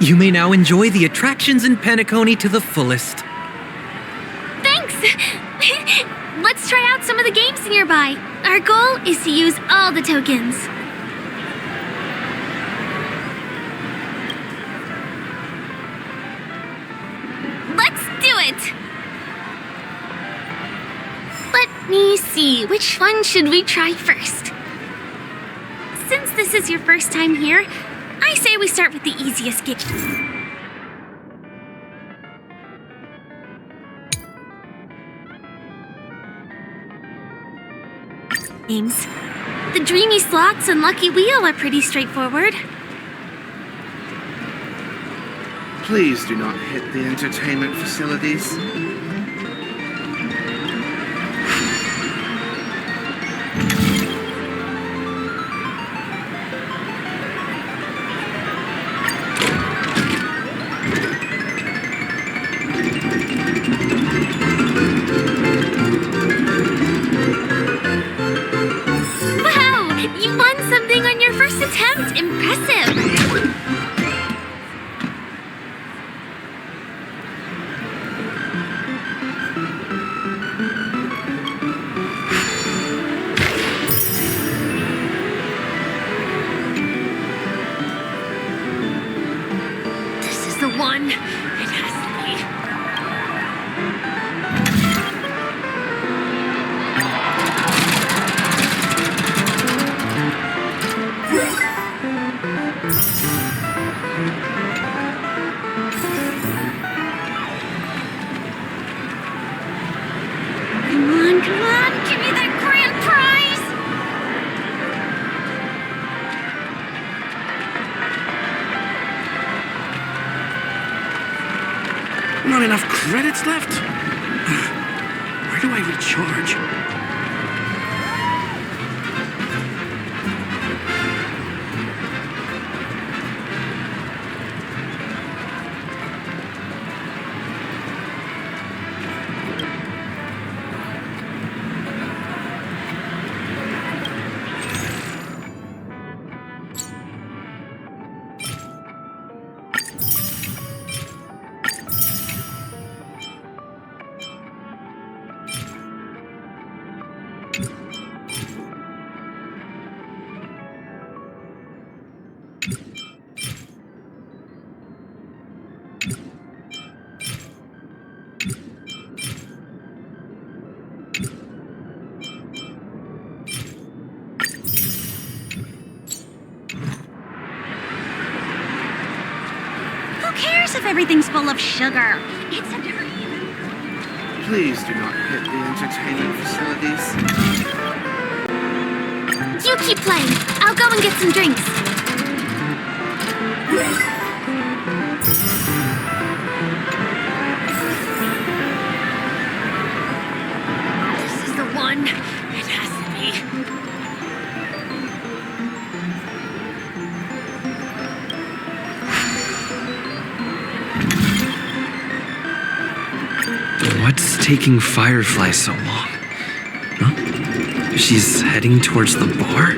You may now enjoy the attractions in Penacony to the fullest. Thanks! Let's try out some of the games nearby. Our goal is to use all the tokens. Let's do it! Let me see, which one should we try first? Since this is your first time here, I say we start with the easiest game. Games. The Dreamy Slots and Lucky Wheel are pretty straightforward. Please do not hit the entertainment facilities. Wow! You won something on your first attempt! Impressive! This is the one. It has to be. Come on, give me that grand prize! Not enough credits left? Where do I recharge? Who cares if everything's full of sugar? It's a dream. Please do not hit the entertainment facilities. You keep playing. I'll go and get some drinks. This is the one. It has to be. What's taking Firefly so long? Huh? She's heading towards the bar?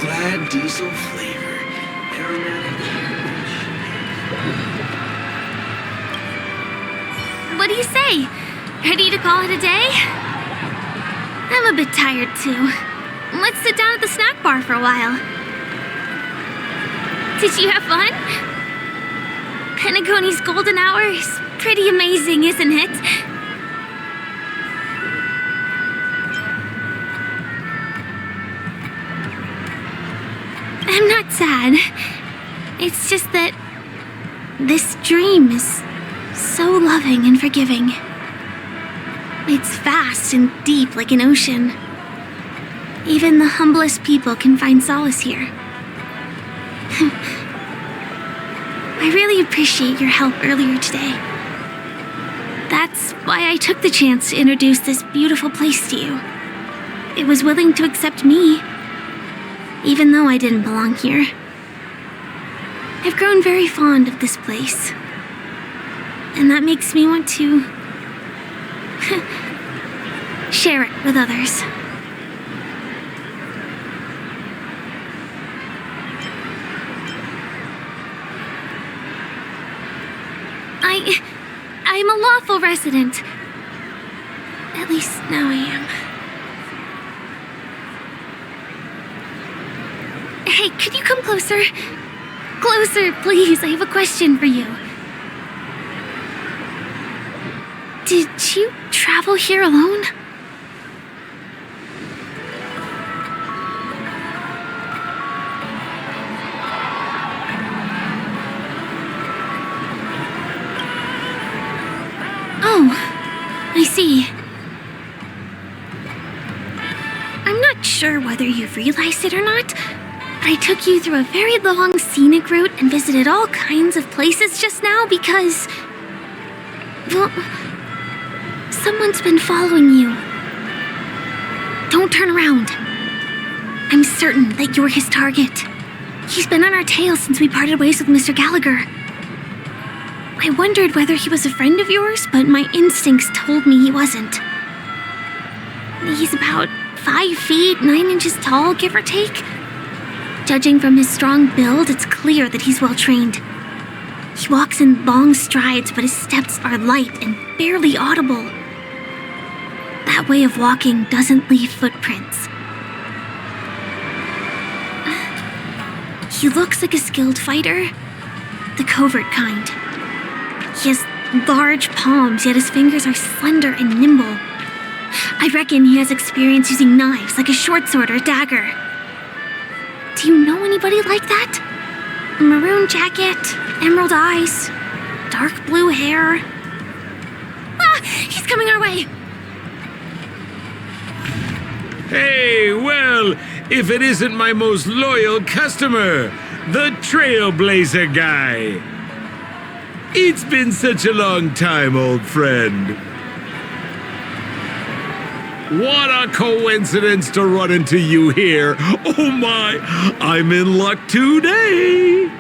glad diesel flavor. Aromatic. What do you say? Ready to call it a day? I'm a bit tired too. Let's sit down at the snack bar for a while. Did you have fun? Penacony's golden hour is pretty amazing, isn't it? I'm not sad. It's just that this dream is so loving and forgiving. It's vast and deep like an ocean. Even the humblest people can find solace here. I really appreciate your help earlier today. That's why I took the chance to introduce this beautiful place to you. It was willing to accept me, even though I didn't belong here. I've grown very fond of this place, and that makes me want to share it with others. I'm a lawful resident. At least now I am. Hey, could you come closer? Closer, please. I have a question for you. Did you travel here alone? Oh, I see. I'm not sure whether you've realized it or not, but I took you through a very long scenic route and visited all kinds of places just now because, well, someone's been following you. Don't turn around. I'm certain that you're his target. He's been on our tail since we parted ways with Mr. Gallagher. I wondered whether he was a friend of yours, but my instincts told me he wasn't. He's about 5 feet, 9 inches tall, give or take. Judging from his strong build, it's clear that he's well trained. He walks in long strides, but his steps are light and barely audible. That way of walking doesn't leave footprints. He looks like a skilled fighter, the covert kind. He has large palms, yet his fingers are slender and nimble. I reckon he has experience using knives, like a short sword or a dagger. Do you know anybody like that? A maroon jacket, emerald eyes, dark blue hair. Ah! He's coming our way! Hey, well, if it isn't my most loyal customer, the Trailblazer guy. It's been such a long time, old friend. What a coincidence to run into you here. Oh my, I'm in luck today.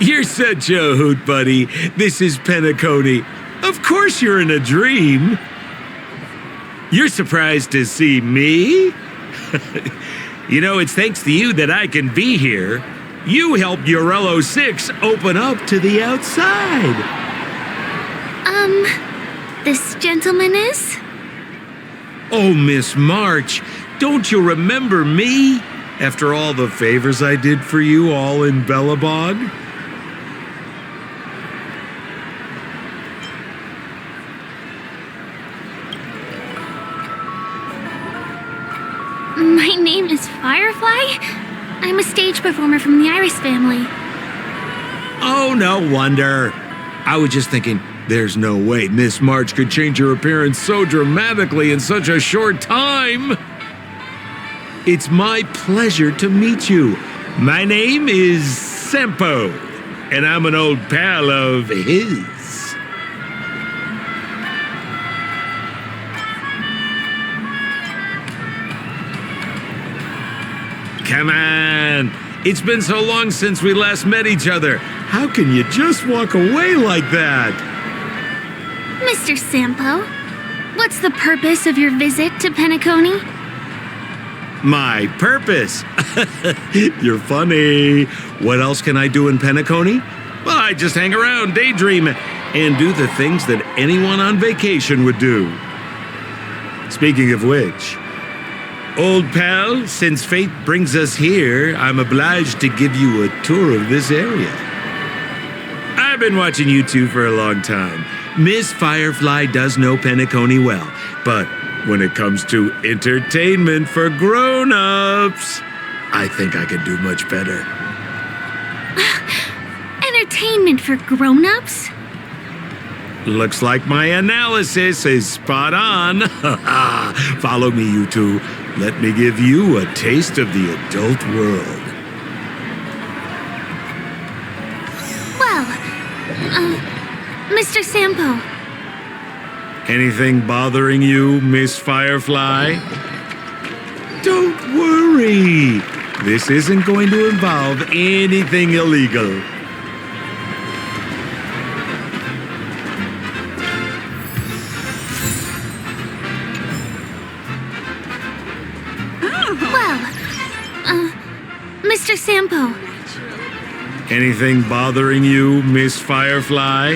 You're such a hoot, buddy. This is Penacony. Of course you're in a dream. You're surprised to see me? You know, it's thanks to you that I can be here. You helped Urello 6 open up to the outside. This gentleman is? Oh, Miss March, don't you remember me? After all the favors I did for you all in Bellabog? My name is Firefly. I'm a stage performer from the Iris family. Oh, no wonder. I was just thinking, there's no way Miss March could change her appearance so dramatically in such a short time. It's my pleasure to meet you. My name is Sempo, and I'm an old pal of his. Come on. It's been so long since we last met each other. How can you just walk away like that? Mr. Sampo, what's the purpose of your visit to Penacony? My purpose? You're funny. What else can I do in Penacony? Well, I just hang around, daydream, and do the things that anyone on vacation would do. Speaking of which, old pal, since fate brings us here, I'm obliged to give you a tour of this area. I've been watching you two for a long time. Miss Firefly does know Penacony well, but when it comes to entertainment for grown-ups, I think I could do much better. Entertainment for grown-ups? Looks like my analysis is spot on. Follow me, you two. Let me give you a taste of the adult world. Well, Mr. Sampo. Anything bothering you, Miss Firefly? Don't worry. This isn't going to involve anything illegal. Mr. Sampo. Anything bothering you, Miss Firefly?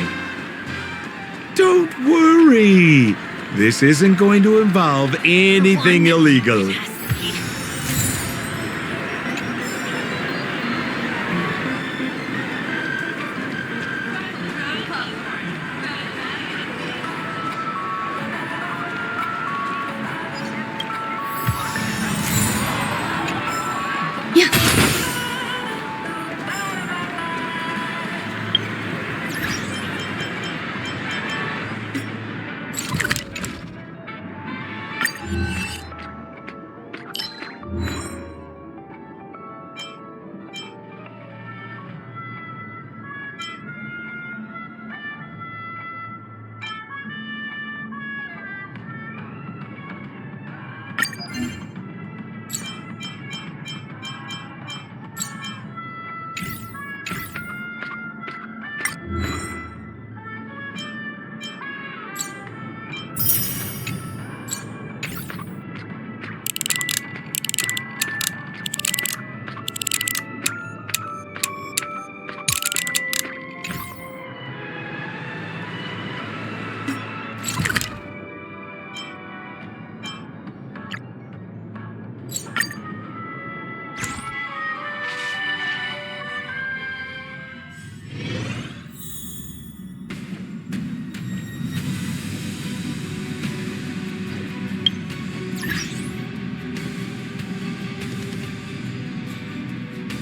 Don't worry. This isn't going to involve anything illegal.